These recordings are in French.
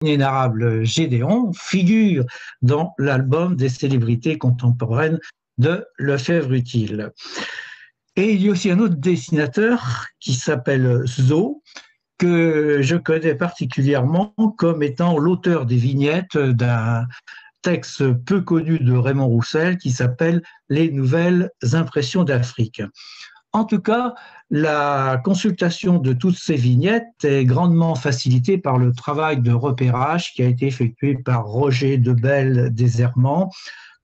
l'inénarrable Gédéon figure dans l'album des célébrités contemporaines de Lefebvre-Utile. Et il y a aussi un autre dessinateur qui s'appelle Zo, que je connais particulièrement comme étant l'auteur des vignettes d'un texte peu connu de Raymond Roussel qui s'appelle Les Nouvelles Impressions d'Afrique. En tout cas, la consultation de toutes ces vignettes est grandement facilitée par le travail de repérage qui a été effectué par Roger Debelle-Deserment,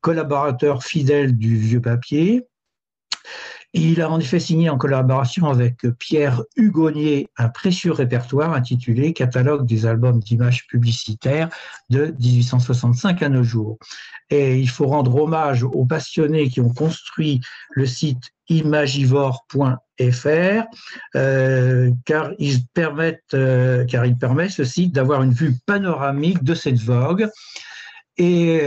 collaborateur fidèle du Vieux Papier. Il a en effet signé en collaboration avec Pierre Hugonnier un précieux répertoire intitulé Catalogue des albums d'images publicitaires de 1865 à nos jours. Et il faut rendre hommage aux passionnés qui ont construit le site imagivore.fr car il permet ce site d'avoir une vue panoramique de cette vogue. Et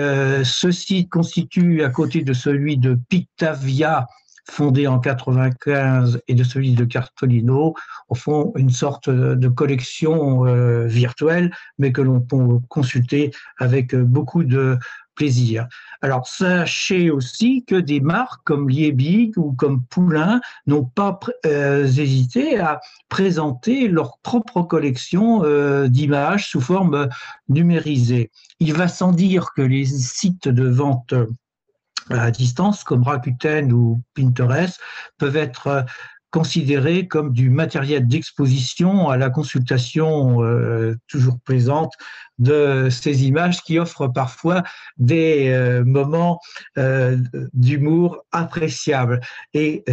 ce site constitue, à côté de celui de Pictavia, fondé en 95, et de celui de Cartolino, au fond, une sorte de collection virtuelle, mais que l'on peut consulter avec beaucoup de plaisir. Alors, sachez aussi que des marques comme Liebig ou comme Poulain n'ont pas hésité à présenter leur propre collection d'images sous forme numérisée. Il va sans dire que les sites de vente à distance, comme Rakuten ou Pinterest, peuvent être considérés comme du matériel d'exposition à la consultation toujours présente de ces images qui offrent parfois des moments d'humour appréciables. Et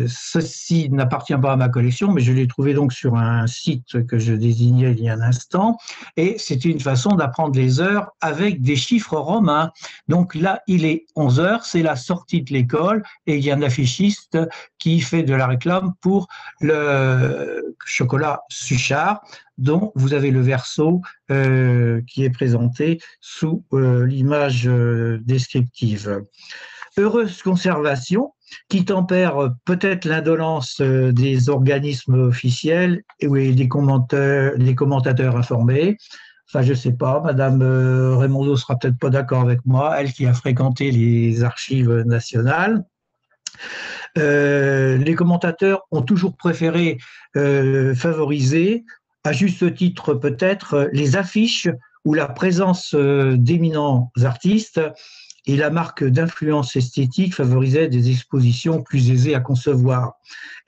ceci n'appartient pas à ma collection, mais je l'ai trouvé donc sur un site que je désignais il y a un instant, et c'était une façon d'apprendre les heures avec des chiffres romains. Donc là, il est 11 heures, c'est la sortie de l'école, et il y a un affichiste qui fait de la réclame pour le chocolat Suchard, dont vous avez le verso qui est présenté sous l'image descriptive. Heureuse conservation, qui tempère peut-être l'indolence des organismes officiels et des commentateurs informés. Enfin, je sais pas, Madame Raimondo sera peut-être pas d'accord avec moi, elle qui a fréquenté les archives nationales. Les commentateurs ont toujours préféré favoriser, à juste titre peut-être, les affiches ou la présence d'éminents artistes, et la marque d'influence esthétique favorisait des expositions plus aisées à concevoir.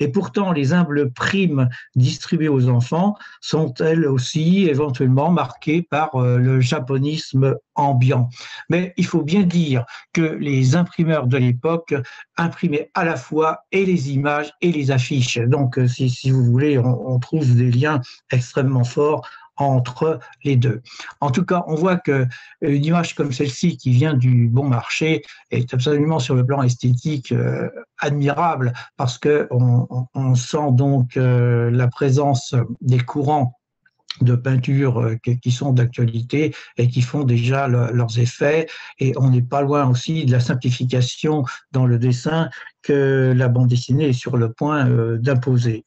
Et pourtant, les humbles primes distribuées aux enfants sont elles aussi éventuellement marquées par le japonisme ambiant. Mais il faut bien dire que les imprimeurs de l'époque imprimaient à la fois et les images et les affiches. Donc, si vous voulez, on trouve des liens extrêmement forts entre les deux. En tout cas, on voit qu'une image comme celle-ci qui vient du bon marché est absolument sur le plan esthétique admirable parce qu'on sent donc la présence des courants de peinture qui sont d'actualité et qui font déjà leurs effets, et on n'est pas loin aussi de la simplification dans le dessin que la bande dessinée est sur le point d'imposer.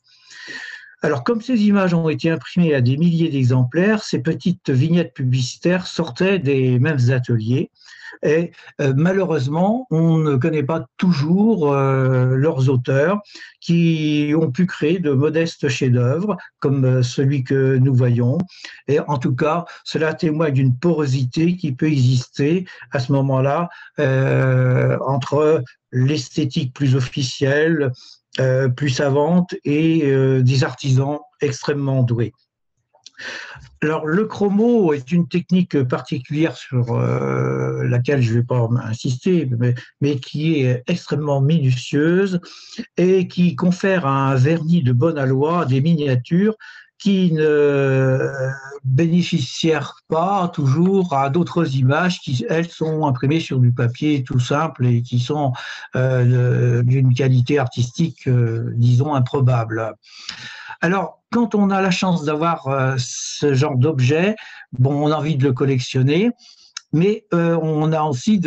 Alors, comme ces images ont été imprimées à des milliers d'exemplaires, ces petites vignettes publicitaires sortaient des mêmes ateliers. Et malheureusement, on ne connaît pas toujours leurs auteurs qui ont pu créer de modestes chefs-d'œuvre comme celui que nous voyons. Et en tout cas, cela témoigne d'une porosité qui peut exister à ce moment-là entre l'esthétique plus officielle, plus savante et des artisans extrêmement doués. Alors, le chromo est une technique particulière sur laquelle je ne vais pas insister, mais qui est extrêmement minutieuse et qui confère un vernis de bon aloi à des miniatures qui ne bénéficièrent pas toujours à d'autres images qui, elles, sont imprimées sur du papier tout simple et qui sont d'une qualité artistique, disons, improbable. Alors, quand on a la chance d'avoir ce genre d'objet, bon, on a envie de le collectionner. mais on a aussi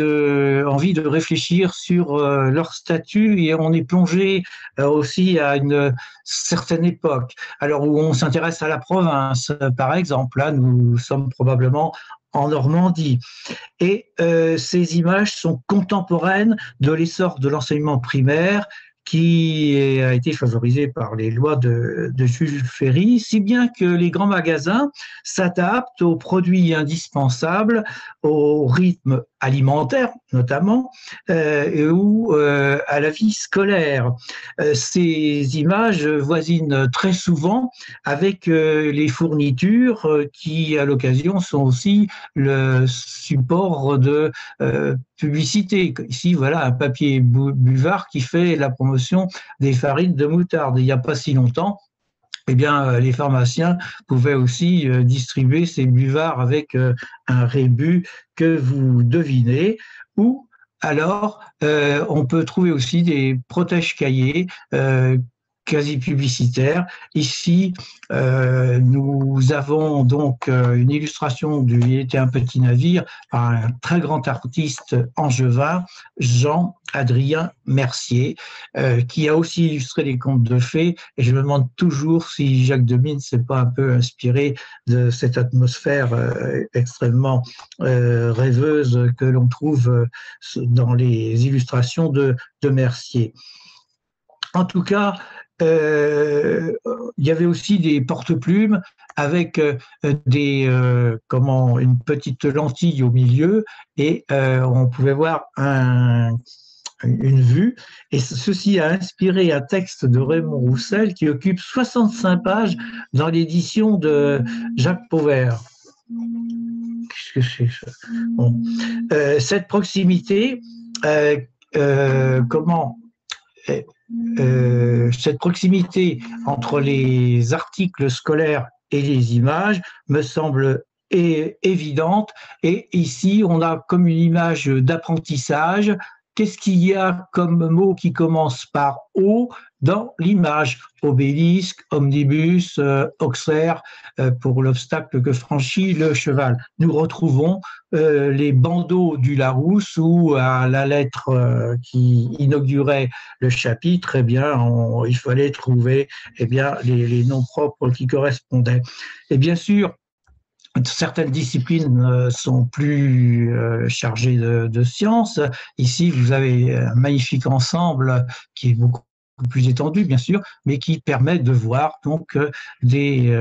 envie de réfléchir sur leur statut et on est plongé aussi à une certaine époque. Alors où on s'intéresse à la province, par exemple, là nous sommes probablement en Normandie. Et ces images sont contemporaines de l'essor de l'enseignement primaire qui a été favorisé par les lois de Jules Ferry, si bien que les grands magasins s'adaptent aux produits indispensables, au rythme alimentaire notamment, ou à la vie scolaire. Ces images voisinent très souvent avec les fournitures qui, à l'occasion, sont aussi le support de publicité. Ici, voilà un papier buvard qui fait la promotion des farines de moutarde. Il n'y a pas si longtemps, eh bien, les pharmaciens pouvaient aussi distribuer ces buvards avec un rébus que vous devinez, ou alors on peut trouver aussi des protège-cahiers quasi publicitaire. Ici, nous avons donc une illustration du Il était un petit navire par un très grand artiste angevin, Jean-Adrien Mercier, qui a aussi illustré les contes de fées. Et je me demande toujours si Jacques Demy ne s'est pas un peu inspiré de cette atmosphère extrêmement rêveuse que l'on trouve dans les illustrations de Mercier. En tout cas, il y avait aussi des porte-plumes avec une petite lentille au milieu et on pouvait voir une vue. Et ceci a inspiré un texte de Raymond Roussel qui occupe 65 pages dans l'édition de Jacques Pauvert. Qu'est-ce que c'est ça? Bon. Cette proximité, cette proximité entre les articles scolaires et les images me semble évidente. Et ici, on a comme une image d'apprentissage. Qu'est-ce qu'il y a comme mot qui commence par O dans l'image? Obélisque, omnibus, auxerre, pour l'obstacle que franchit le cheval. Nous retrouvons les bandeaux du Larousse où à la lettre qui inaugurait le chapitre, eh bien, il fallait trouver les noms propres qui correspondaient. Et bien sûr, certaines disciplines sont plus chargées de sciences. Ici, vous avez un magnifique ensemble qui est beaucoup plus étendu, bien sûr, mais qui permet de voir donc des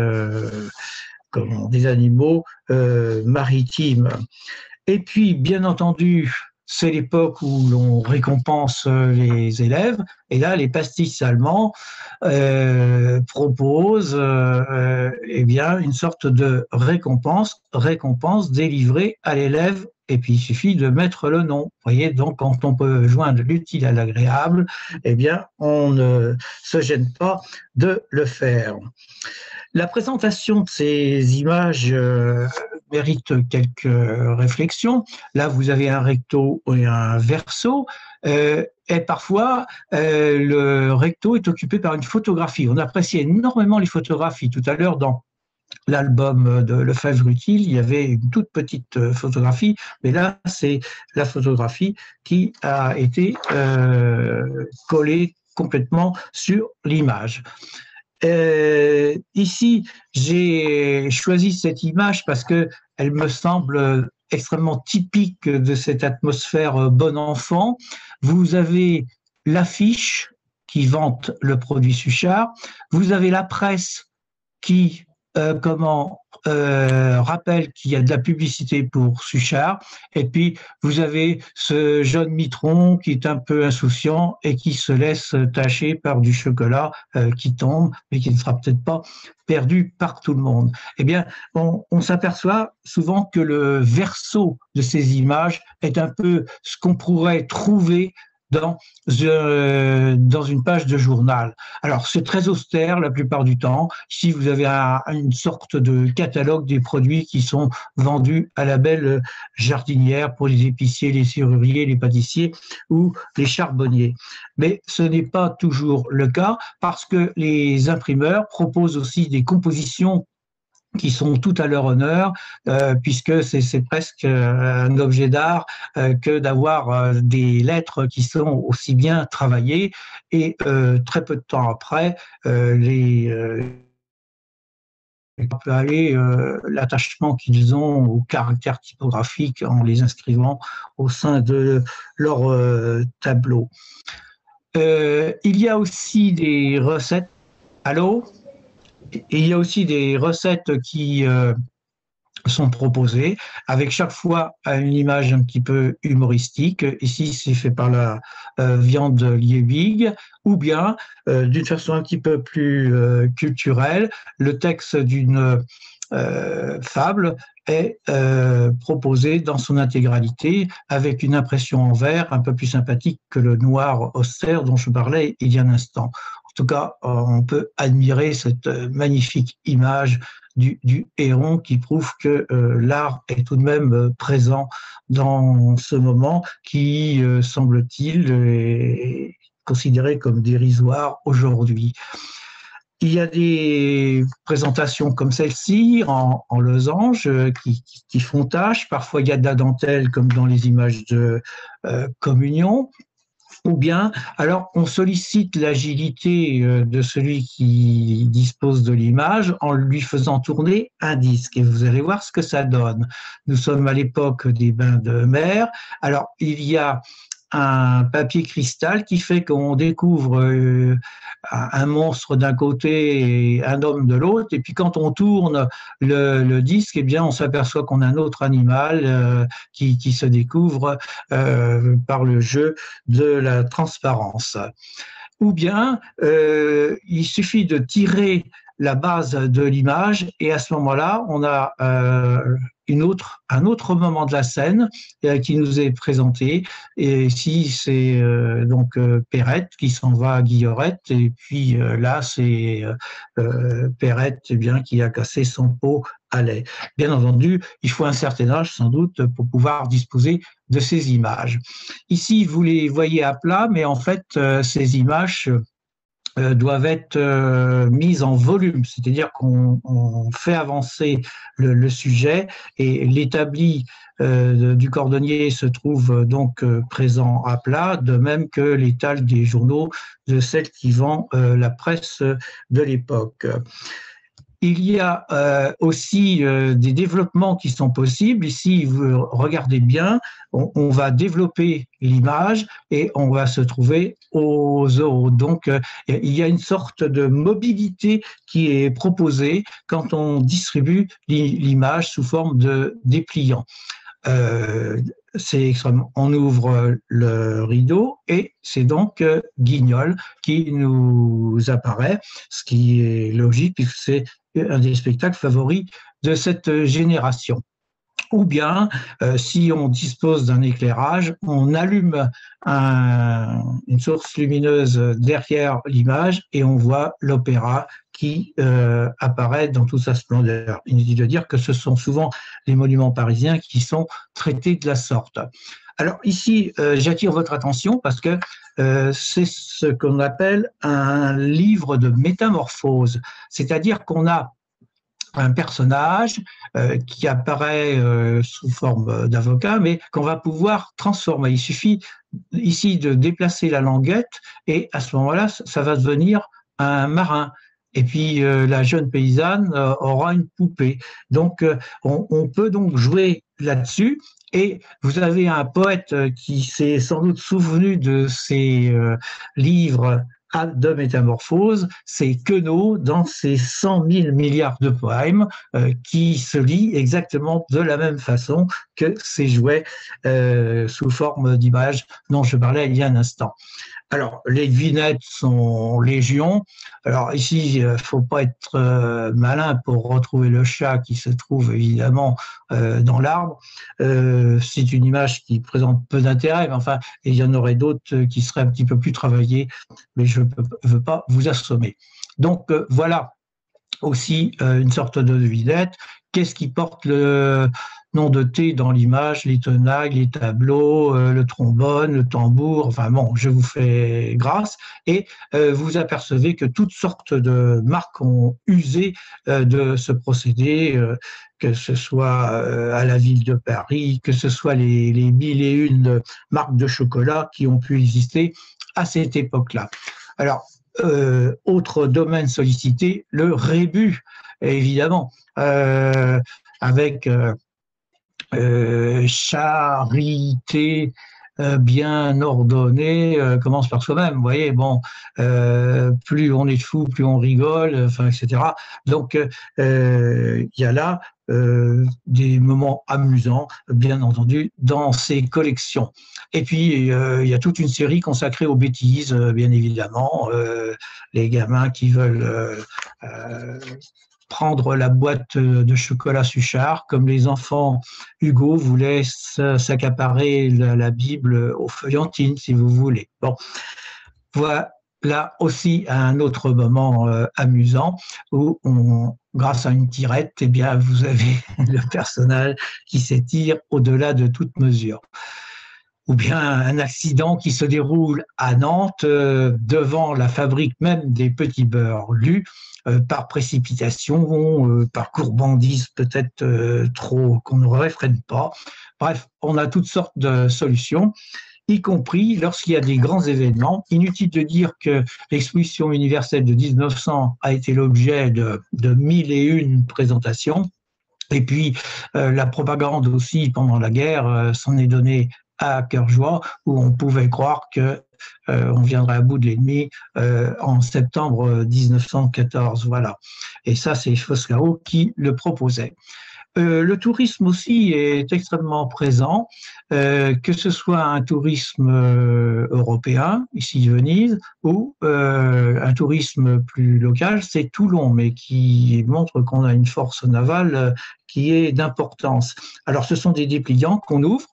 animaux maritimes. Et puis, bien entendu, c'est l'époque où l'on récompense les élèves. Et là, les pastis allemands proposent une sorte de récompense délivrée à l'élève. Et puis, il suffit de mettre le nom. Vous voyez, donc, quand on peut joindre l'utile à l'agréable, eh bien, on ne se gêne pas de le faire. La présentation de ces images mérite quelques réflexions. Là, vous avez un recto et un verso. Et parfois, le recto est occupé par une photographie. On apprécie énormément les photographies. Tout à l'heure, dans l'album de Lefebvre-Utile, il y avait une toute petite photographie, mais là, c'est la photographie qui a été collée complètement sur l'image. Ici, j'ai choisi cette image parce qu'elle me semble extrêmement typique de cette atmosphère bon enfant. Vous avez l'affiche qui vante le produit Suchard, vous avez la presse qui rappelle qu'il y a de la publicité pour Suchard, et puis vous avez ce jeune mitron qui est un peu insouciant et qui se laisse tacher par du chocolat qui tombe, mais qui ne sera peut-être pas perdu par tout le monde. Eh bien, on s'aperçoit souvent que le verso de ces images est un peu ce qu'on pourrait trouver dans une page de journal. Alors, c'est très austère la plupart du temps. Ici, vous avez une sorte de catalogue des produits qui sont vendus à la belle jardinière pour les épiciers, les serruriers, les pâtissiers ou les charbonniers. Mais ce n'est pas toujours le cas parce que les imprimeurs proposent aussi des compositions qui sont tout à leur honneur, puisque c'est presque un objet d'art que d'avoir des lettres qui sont aussi bien travaillées. Et très peu de temps après, on peut aller l'attachement qu'ils ont aux caractères typographiques en les inscrivant au sein de leur tableau. Il y a aussi des recettes. Allô? Il y a aussi des recettes qui sont proposées, avec chaque fois une image un petit peu humoristique. Ici, c'est fait par la viande Liebig, ou bien, d'une façon un petit peu plus culturelle, le texte d'une fable est proposé dans son intégralité avec une impression en vert un peu plus sympathique que le noir austère dont je parlais il y a un instant. En tout cas, on peut admirer cette magnifique image du héron qui prouve que l'art est tout de même présent dans ce moment qui, semble-t-il, est considéré comme dérisoire aujourd'hui. Il y a des présentations comme celle-ci en losange qui font tâche. Parfois, il y a de la dentelle comme dans les images de communion. Ou bien, alors, on sollicite l'agilité de celui qui dispose de l'image en lui faisant tourner un disque. Et vous allez voir ce que ça donne. Nous sommes à l'époque des bains de mer. Alors, il y a un papier cristal qui fait qu'on découvre un monstre d'un côté et un homme de l'autre. Et puis quand on tourne le disque, eh bien, on s'aperçoit qu'on a un autre animal qui se découvre par le jeu de la transparence. Ou bien, il suffit de tirer la base de l'image et à ce moment-là, on a un autre moment de la scène qui nous est présenté. Et ici, c'est donc Perrette qui s'en va à Guillorette. Et puis là, c'est Perrette eh bien, qui a cassé son pot à lait. Bien entendu, il faut un certain âge sans doute pour pouvoir disposer de ces images. Ici, vous les voyez à plat, mais en fait, ces images doivent être mises en volume, c'est-à-dire qu'on fait avancer le sujet et l'établi du cordonnier se trouve donc présent à plat, de même que l'étal des journaux de celle qui vend la presse de l'époque. Il y a aussi des développements qui sont possibles. Ici, vous regardez bien, on va développer l'image et on va se trouver aux euros. Donc, il y a une sorte de mobilité qui est proposée quand on distribue l'image sous forme de dépliant. C'est extrêmement. On ouvre le rideau et c'est donc Guignol qui nous apparaît, ce qui est logique puisque c'est un des spectacles favoris de cette génération. Ou bien, si on dispose d'un éclairage, on allume une source lumineuse derrière l'image et on voit l'opéra qui apparaît dans toute sa splendeur. Inutile de dire que ce sont souvent les monuments parisiens qui sont traités de la sorte. Alors ici, j'attire votre attention parce que c'est ce qu'on appelle un livre de métamorphose, c'est-à-dire qu'on a un personnage qui apparaît sous forme d'avocat, mais qu'on va pouvoir transformer. Il suffit ici de déplacer la languette et à ce moment-là, ça va devenir un marin. Et puis la jeune paysanne aura une poupée. Donc on peut donc jouer là-dessus. Et vous avez un poète qui s'est sans doute souvenu de ces livres de métamorphose, c'est Queneau dans ses 100 000 milliards de poèmes qui se lit exactement de la même façon que ces jouets sous forme d'images dont je parlais il y a un instant. Alors, les devinettes sont légion. Alors ici, il ne faut pas être malin pour retrouver le chat qui se trouve évidemment dans l'arbre. C'est une image qui présente peu d'intérêt, mais enfin, il y en aurait d'autres qui seraient un petit peu plus travaillées, mais je ne veux pas vous assommer. Donc voilà aussi une sorte de devinette. Qu'est-ce qui porte nom de thé dans l'image, les tenailles, les tableaux, le trombone, le tambour, enfin bon, je vous fais grâce, et vous apercevez que toutes sortes de marques ont usé de ce procédé, que ce soit à la ville de Paris, que ce soit les mille et une marques de chocolat qui ont pu exister à cette époque-là. Alors, autre domaine sollicité, le rébus, évidemment, avec charité bien ordonnée, commence par soi-même. Vous voyez, bon, plus on est fou, plus on rigole, enfin, etc. Donc, il y a là des moments amusants, bien entendu, dans ces collections. Et puis, il y a toute une série consacrée aux bêtises, bien évidemment. Les gamins qui veulent prendre la boîte de chocolat Suchard, comme les enfants Hugo voulaient s'accaparer la Bible aux feuillantines, si vous voulez. Bon, voilà aussi un autre moment amusant où grâce à une tirette, eh bien, vous avez le personnage qui s'étire au-delà de toute mesure. Ou bien un accident qui se déroule à Nantes devant la fabrique même des petits beurres lus, par précipitation, par courbandise peut-être trop qu'on ne réfrène pas. Bref, on a toutes sortes de solutions, y compris lorsqu'il y a des grands événements. Inutile de dire que l'exposition universelle de 1900 a été l'objet de mille et une présentations. Et puis, la propagande aussi, pendant la guerre, s'en est donnée à cœur joie, où on pouvait croire que on viendrait à bout de l'ennemi en septembre 1914. Voilà. Et ça, c'est Foscaro qui le proposait. Le tourisme aussi est extrêmement présent, que ce soit un tourisme européen, ici Venise, ou un tourisme plus local, c'est Toulon, mais qui montre qu'on a une force navale qui est d'importance. Alors, ce sont des dépliants qu'on ouvre,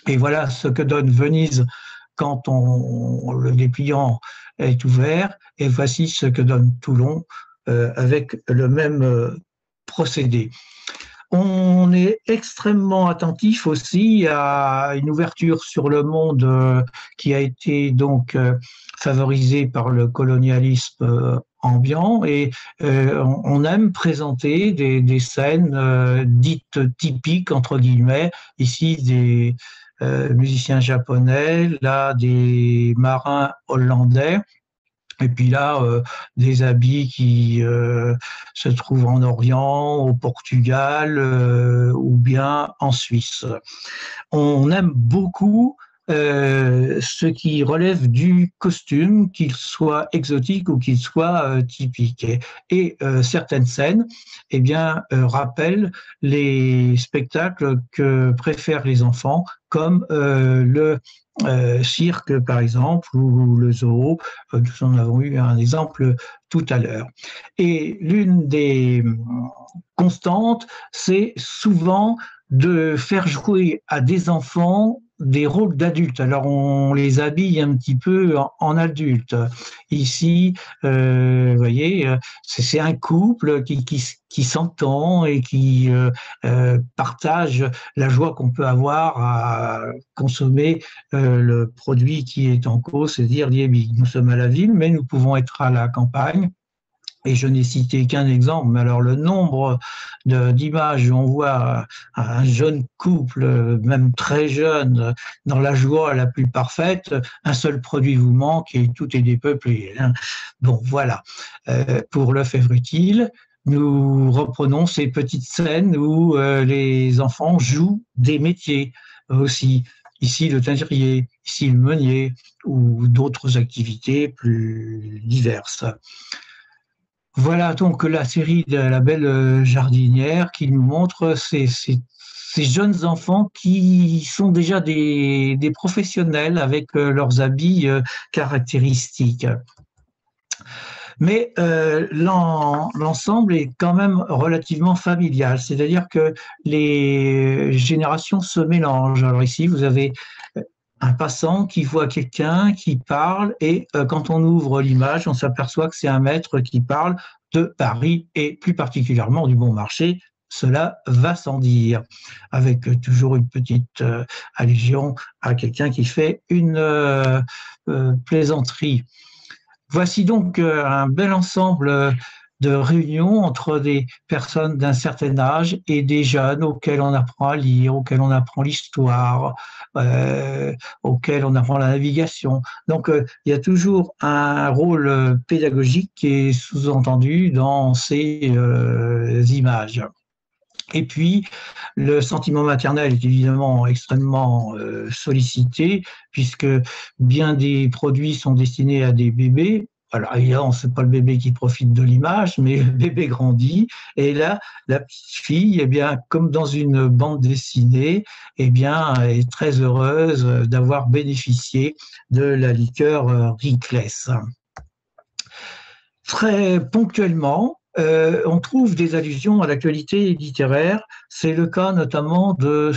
et voilà ce que donne Venise quand le dépliant est ouvert, et voici ce que donne Toulon avec le même procédé. On est extrêmement attentif aussi à une ouverture sur le monde qui a été donc favorisée par le colonialisme ambiant, et on aime présenter des scènes dites typiques, entre guillemets, ici des musiciens japonais, là des marins hollandais. Et puis là, des habits qui se trouvent en Orient, au Portugal ou bien en Suisse. On aime beaucoup ce qui relève du costume, qu'il soit exotique ou qu'il soit typique. Et certaines scènes, eh bien, rappellent les spectacles que préfèrent les enfants, comme le cirque, par exemple, ou le zoo. Nous en avons eu un exemple tout à l'heure. Et l'une des constantes, c'est souvent de faire jouer à des enfants des rôles d'adultes. Alors, on les habille un petit peu en adultes. Ici, vous voyez, c'est un couple qui s'entend et qui partage la joie qu'on peut avoir à consommer le produit qui est en cause, c'est-à-dire l'IEBI. Nous sommes à la ville, mais nous pouvons être à la campagne. Et je n'ai cité qu'un exemple, mais alors le nombre d'images où on voit un jeune couple, même très jeune, dans la joie la plus parfaite, un seul produit vous manque et tout est dépeuplé. Bon, voilà. Pour l'œuf utile, nous reprenons ces petites scènes où les enfants jouent des métiers aussi. Ici, le teinturier, ici, le meunier, ou d'autres activités plus diverses. Voilà donc la série de La Belle Jardinière qui nous montre ces jeunes enfants qui sont déjà des professionnels avec leurs habits caractéristiques. Mais l'ensemble est quand même relativement familial, c'est-à-dire que les générations se mélangent. Alors ici, vous avez un passant qui voit quelqu'un qui parle, et quand on ouvre l'image, on s'aperçoit que c'est un maître qui parle de Paris et plus particulièrement du Bon Marché, cela va sans dire, avec toujours une petite allusion à quelqu'un qui fait une plaisanterie. Voici donc un bel ensemble de réunions entre des personnes d'un certain âge et des jeunes auxquels on apprend à lire, auxquels on apprend l'histoire, auxquels on apprend la navigation. Donc il y a toujours un rôle pédagogique qui est sous-entendu dans ces images. Et puis, le sentiment maternel est évidemment extrêmement sollicité, puisque bien des produits sont destinés à des bébés. Alors, évidemment, ce n'est pas le bébé qui profite de l'image, mais le bébé grandit. Et là, la petite fille, eh bien, comme dans une bande dessinée, eh bien, est très heureuse d'avoir bénéficié de la liqueur Rickless. Très ponctuellement, on trouve des allusions à l'actualité littéraire. C'est le cas notamment de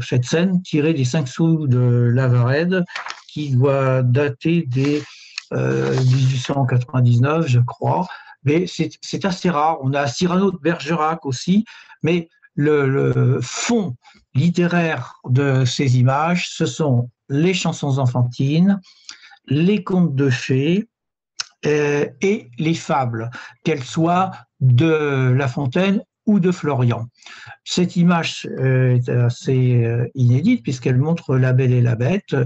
cette scène tirée des 5 sous de Lavared, qui doit dater des 1899, je crois. Mais c'est assez rare. On a Cyrano de Bergerac aussi, mais le fond littéraire de ces images, ce sont les chansons enfantines, les contes de fées, et les fables, qu'elles soient de La Fontaine ou de Florian. Cette image est assez inédite puisqu'elle montre La Belle et la Bête,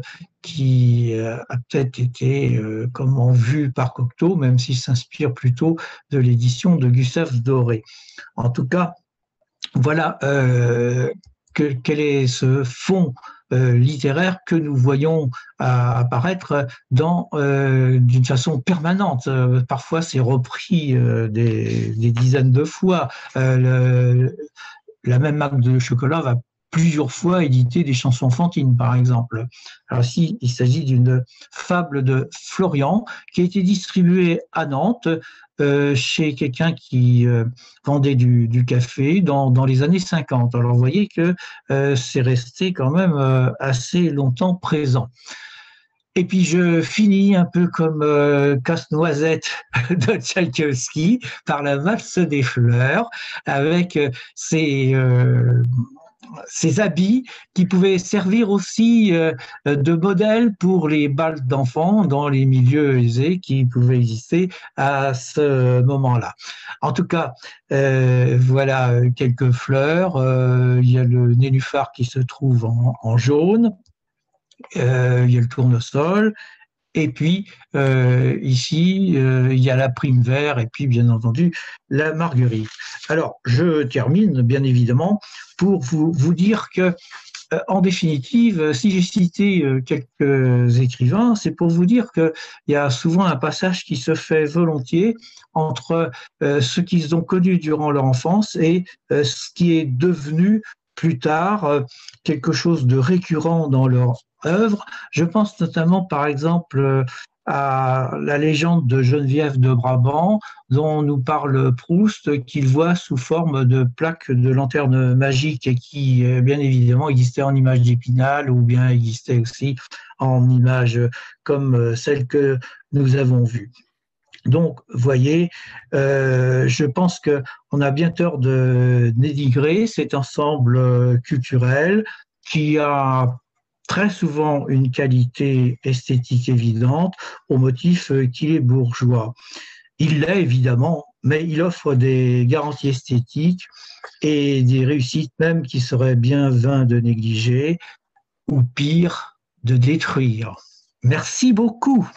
qui a peut-être été comment vue par Cocteau, même s'il s'inspire plutôt de l'édition de Gustave Doré. En tout cas, voilà quel est ce fond littéraire que nous voyons apparaître d'une façon permanente. Parfois, c'est repris des dizaines de fois. La même marque de chocolat va plusieurs fois éditer des chansons enfantines, par exemple. Alors ici, il s'agit d'une fable de Florian qui a été distribuée à Nantes chez quelqu'un qui vendait du café dans les années 50. Alors vous voyez que c'est resté quand même assez longtemps présent. Et puis je finis un peu comme Casse-Noisette de Tchaïkovski par la valse des fleurs avec ces habits qui pouvaient servir aussi de modèle pour les bals d'enfants dans les milieux aisés qui pouvaient exister à ce moment-là. En tout cas, voilà quelques fleurs. Il y a le nénuphar qui se trouve en jaune. Il y a le tournesol. Et puis, ici, il y a la prime vert et puis, bien entendu, la marguerite. Alors, je termine, bien évidemment, pour vous dire que, en définitive, si j'ai cité quelques écrivains, c'est pour vous dire qu'il y a souvent un passage qui se fait volontiers entre ce qu'ils ont connu durant leur enfance et ce qui est devenu plus tard quelque chose de récurrent dans leur œuvre. Je pense notamment, par exemple, à la légende de Geneviève de Brabant, dont nous parle Proust, qu'il voit sous forme de plaques de lanterne magique et qui, bien évidemment, existait en image d'Épinal ou bien existait aussi en image comme celle que nous avons vue. Donc, voyez, je pense qu'on a bien tort de dénigrer cet ensemble culturel qui a très souvent une qualité esthétique évidente au motif qu'il est bourgeois. Il l'est évidemment, mais il offre des garanties esthétiques et des réussites même qui seraient bien vain de négliger ou pire, de détruire. Merci beaucoup.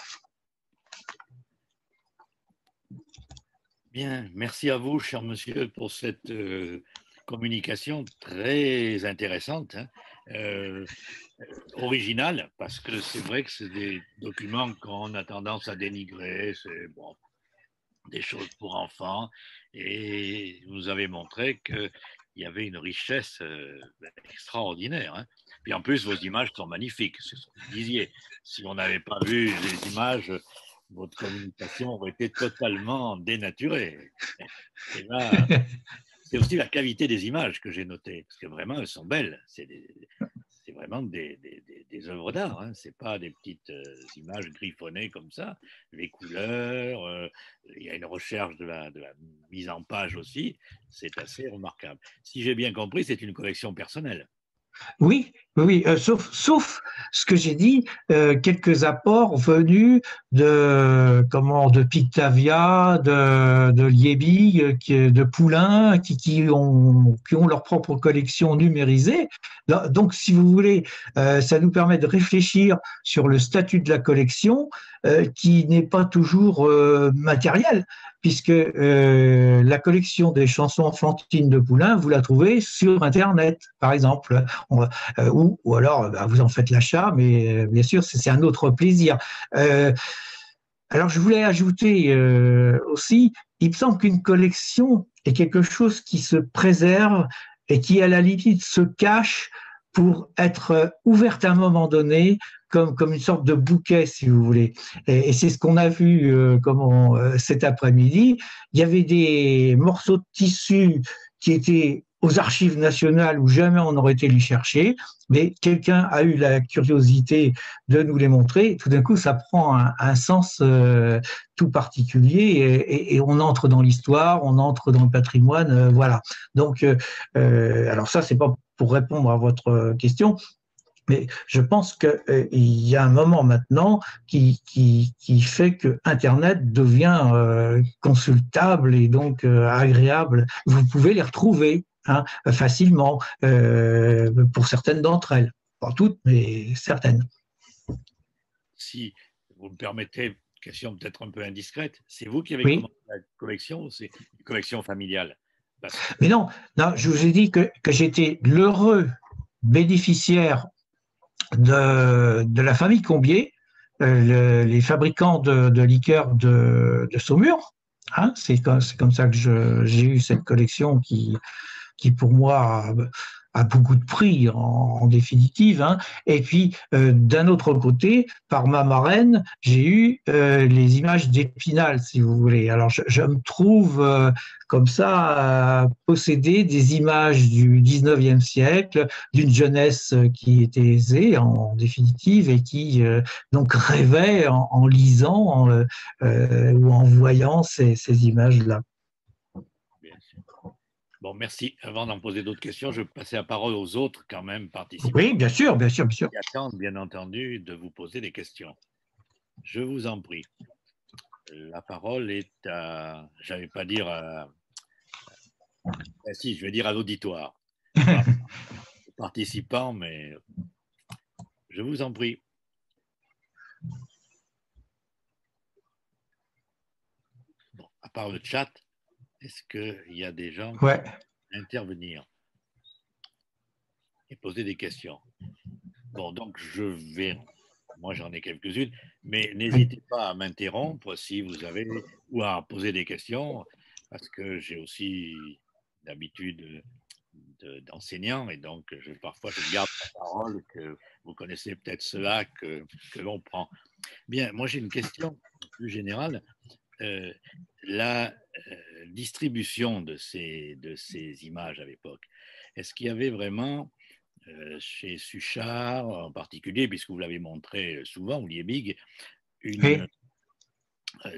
Bien, merci à vous, cher monsieur, pour cette communication très intéressante, hein, originale, parce que c'est vrai que c'est des documents qu'on a tendance à dénigrer, c'est bon, des choses pour enfants, et vous avez montré qu'il y avait une richesse extraordinaire. Hein. Puis en plus, vos images sont magnifiques, c'est ce que vous disiez. Si on n'avait pas vu les images, votre communication aurait été totalement dénaturée. Et là, c'est aussi la qualité des images que j'ai notées, parce que vraiment, elles sont belles. C'est vraiment des des œuvres d'art, hein. C'est pas des petites images griffonnées comme ça. Les couleurs, il y a une recherche de la mise en page aussi. C'est assez remarquable. Si j'ai bien compris, c'est une collection personnelle. Oui, oui, oui, sauf ce que j'ai dit, quelques apports venus de Pictavia, de Liebig, de Poulain, qui ont leur propre collection numérisée. Donc, si vous voulez, ça nous permet de réfléchir sur le statut de la collection, qui n'est pas toujours matériel, puisque la collection des chansons enfantines de Poulain, vous la trouvez sur Internet, par exemple. Ou alors bah, vous en faites l'achat, mais bien sûr, c'est un autre plaisir. Euh, alors, je voulais ajouter aussi, il me semble qu'une collection est quelque chose qui se préserve et qui, à la limite, se cache pour être ouverte à un moment donné, comme une sorte de bouquet, si vous voulez. Et c'est ce qu'on a vu cet après-midi. Il y avait des morceaux de tissu qui étaient aux archives nationales où jamais on n'aurait été les chercher, mais quelqu'un a eu la curiosité de nous les montrer. Et tout d'un coup, ça prend un sens tout particulier et on entre dans l'histoire, on entre dans le patrimoine, voilà. Donc, alors ça, c'est pas pour répondre à votre question, mais je pense qu'il y a un moment maintenant qui fait que Internet devient consultable et donc agréable. Vous pouvez les retrouver facilement pour certaines d'entre elles. Pas toutes, mais certaines. Si vous me permettez, question peut-être un peu indiscrète, c'est vous qui avez Oui. commandé la collection ou c'est une collection familiale? Mais non, non, je vous ai dit que j'étais l'heureux bénéficiaire de la famille Combier, les fabricants de liqueurs de Saumur. Hein, c'est comme ça que j'ai eu cette collection qui pour moi a beaucoup de prix en définitive. Hein. Et puis d'un autre côté, par ma marraine, j'ai eu les images d'Épinal, si vous voulez. Alors je me trouve comme ça posséder des images du 19e siècle, d'une jeunesse qui était aisée en définitive et qui donc rêvait en lisant ou en voyant ces images-là. Bon, merci. Avant d'en poser d'autres questions, je vais passer la parole aux autres quand même participants. Oui, bien sûr, bien sûr, bien sûr. Qui attendent, bien entendu, de vous poser des questions. Je vous en prie. La parole est à, j'allais pas dire à, si, je vais dire à l'auditoire. Aux participants, mais je vous en prie. Bon, à part le chat, est-ce qu'il y a des gens qui veulent intervenir et poser des questions? Bon, donc je vais, moi j'en ai quelques-unes, mais n'hésitez pas à m'interrompre si vous avez, ou à poser des questions, parce que j'ai aussi l'habitude d'enseignant, et donc parfois je garde la parole, que vous connaissez peut-être cela que l'on prend. Bien, moi j'ai une question plus générale. La distribution de ces images à l'époque, est-ce qu'il y avait vraiment chez Suchard en particulier, puisque vous l'avez montré souvent, ou Liebig,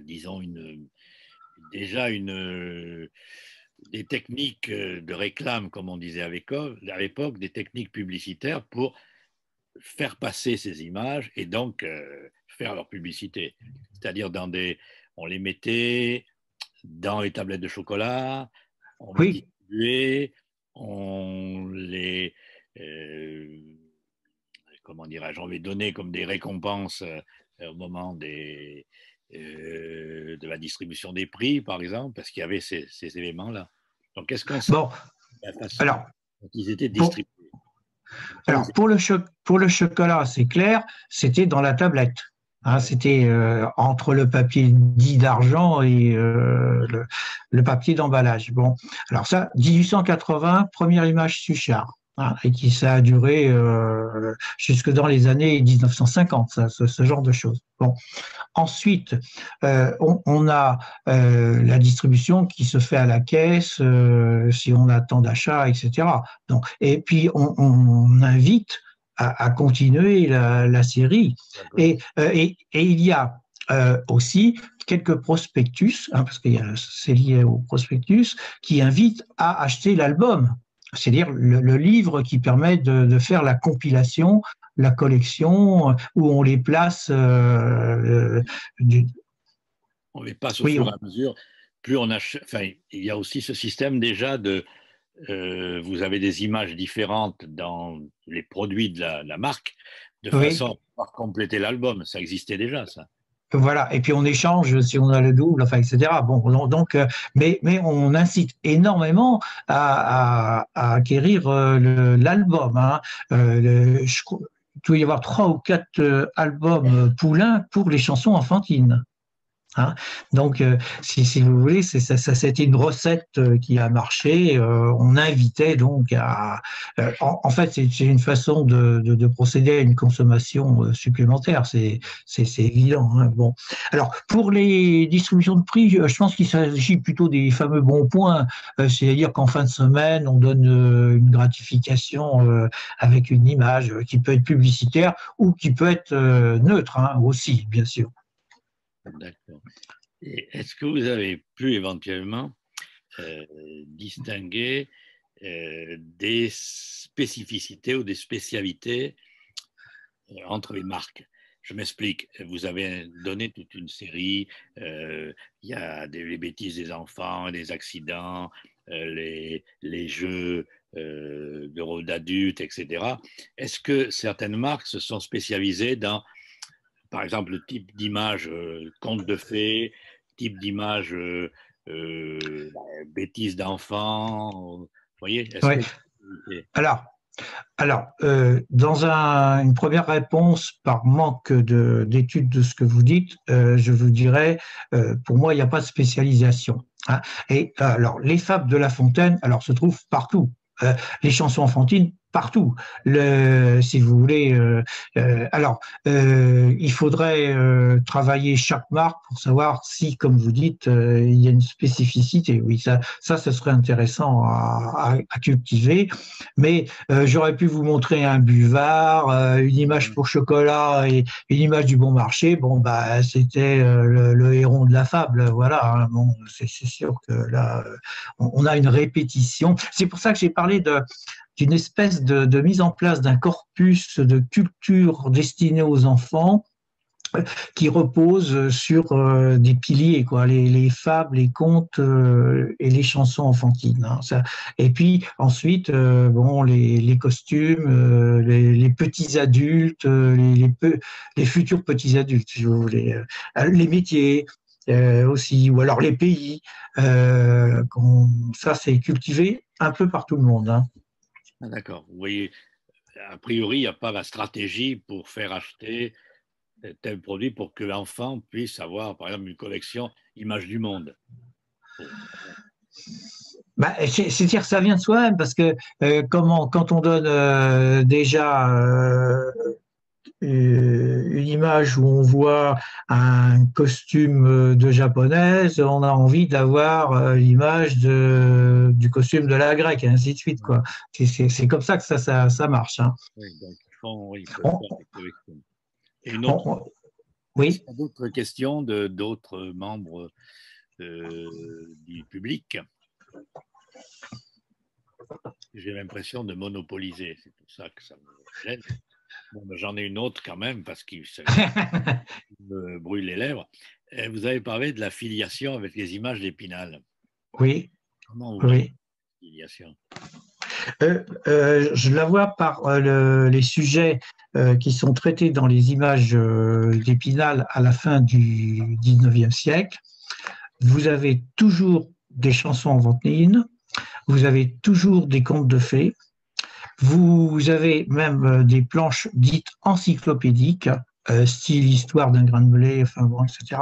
disons déjà des techniques de réclame, comme on disait à l'époque, des techniques publicitaires pour faire passer ces images et donc faire leur publicité. C'est-à-dire on les mettait dans les tablettes de chocolat, on les distribuait, on les comment dirais-je, on les donnait comme des récompenses au moment de la distribution des prix, par exemple, parce qu'il y avait ces éléments-là. Donc, est-ce qu'on sait la façon dont ils étaient distribués? Alors, pour le chocolat, c'est clair, c'était dans la tablette. Hein, c'était entre le papier dit d'argent et le papier d'emballage. Bon, alors ça, 1880, première image Suchard. Hein, et qui ça a duré jusque dans les années 1950, ça, ce genre de choses. Bon. Ensuite, on a la distribution qui se fait à la caisse si on a tant d'achats, etc. Donc, et puis, on invite à continuer la série. Et il y a aussi quelques prospectus, hein, parce que c'est lié au prospectus, qui invitent à acheter l'album, c'est-à-dire le livre qui permet de faire la compilation, la collection, où on les place. On les passe au Oui, fur et à mesure. Plus on achète, enfin, il y a aussi ce système déjà de, vous avez des images différentes dans les produits de la marque, de oui. façon à pouvoir compléter l'album. Ça existait déjà, ça. Voilà, et puis on échange si on a le double, enfin, etc. Bon, donc, mais on incite énormément à acquérir l'album. Hein. Il doit y avoir 3 ou 4 albums Poulain pour les chansons enfantines. Hein. Donc, si vous voulez, c'était une recette qui a marché. On invitait donc à. En fait, c'est une façon de procéder à une consommation supplémentaire. C'est évident. Hein. Bon. Alors, pour les distributions de prix, je pense qu'il s'agit plutôt des fameux bons points. C'est-à-dire qu'en fin de semaine, on donne une gratification avec une image qui peut être publicitaire ou qui peut être neutre, hein, aussi, bien sûr. D'accord. Et est-ce que vous avez pu éventuellement distinguer des spécificités ou des spécialités entre les marques? Je m'explique. Vous avez donné toute une série. Il y a les bêtises des enfants, les accidents, les jeux de rôle d'adulte, etc. Est-ce que certaines marques se sont spécialisées dans, par exemple, le type d'image conte de fées, type d'image bêtises d'enfants, vous voyez, est-ce Ouais. que... Alors, dans une première réponse, par manque d'études de ce que vous dites, je vous dirais, pour moi, il n'y a pas de spécialisation. Hein. Et alors, les fables de La Fontaine, alors, se trouvent partout. Les chansons enfantines, partout. Si vous voulez, il faudrait travailler chaque marque pour savoir si, comme vous dites, il y a une spécificité. Oui, ça serait intéressant à cultiver. Mais j'aurais pu vous montrer un buvard, une image pour chocolat et une image du bon marché. Bon, bah, c'était le héron de la fable. Voilà. Hein. Bon, c'est sûr que là, on a une répétition. C'est pour ça que j'ai parlé d'une espèce de mise en place d'un corpus de culture destiné aux enfants qui repose sur des piliers, quoi, les fables, les contes et les chansons enfantines. Hein, ça. Et puis ensuite, bon, les costumes, les petits adultes, les futurs petits adultes, si vous voulez, les métiers. Aussi, ou alors les pays, ça c'est cultivé un peu par tout le monde. Hein. Ah, d'accord. Vous voyez, a priori, il n'y a pas la stratégie pour faire acheter tel produit pour que l'enfant puisse avoir, par exemple, une collection Images du Monde. Bah, c'est-à-dire que ça vient de soi-même parce que quand on donne déjà une image où on voit un costume de japonaise, on a envie d'avoir l'image du costume de la grecque et ainsi de suite, quoi. C'est comme ça que ça marche. Hein. Oui, donc oui, il faut On- faire des collections. Et une on- autre, on- oui. d'autres questions de d'autres membres du public? J'ai l'impression de monopoliser, c'est pour ça que ça me gêne. Bon, ben, j'en ai une autre quand même parce qu'il me brûle les lèvres. Vous avez parlé de la filiation avec les images d'Épinal. Oui. Comment vous voyez Oui. la filiation? Je la vois par les sujets qui sont traités dans les images d'Épinal à la fin du 19e siècle. Vous avez toujours des chansons enfantines, vous avez toujours des contes de fées, vous avez même des planches dites encyclopédiques, style histoire d'un grain de blé, enfin bon, etc.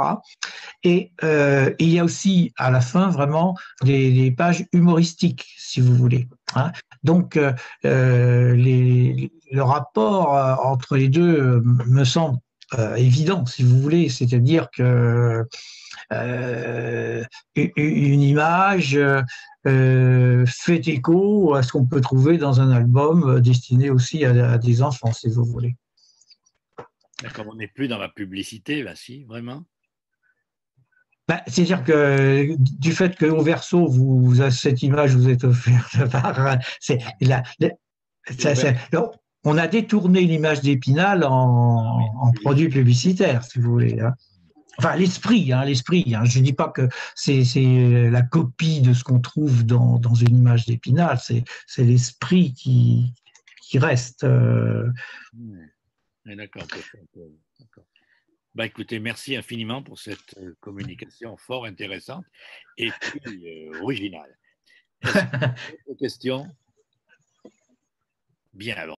Et il y a aussi à la fin vraiment des pages humoristiques, si vous voulez. Hein. Donc le rapport entre les deux me semble évident, si vous voulez. C'est-à-dire que une image fait écho à ce qu'on peut trouver dans un album destiné aussi à des enfants, si vous voulez. Comme on n'est plus dans la publicité, là, si, vraiment. Ben, c'est-à-dire que du fait qu'au verso, cette image vous est offerte par, on a détourné l'image d'Épinal Ah oui, en produit publicitaire, si vous voulez. Hein. Enfin, l'esprit, hein, l'esprit. Hein. Je ne dis pas que c'est la copie de ce qu'on trouve dans une image d'Épinal, c'est l'esprit qui reste. D'accord. Bah, écoutez, merci infiniment pour cette communication fort intéressante et puis originale. Est-ce que vous avez d'autres questions? Bien, alors.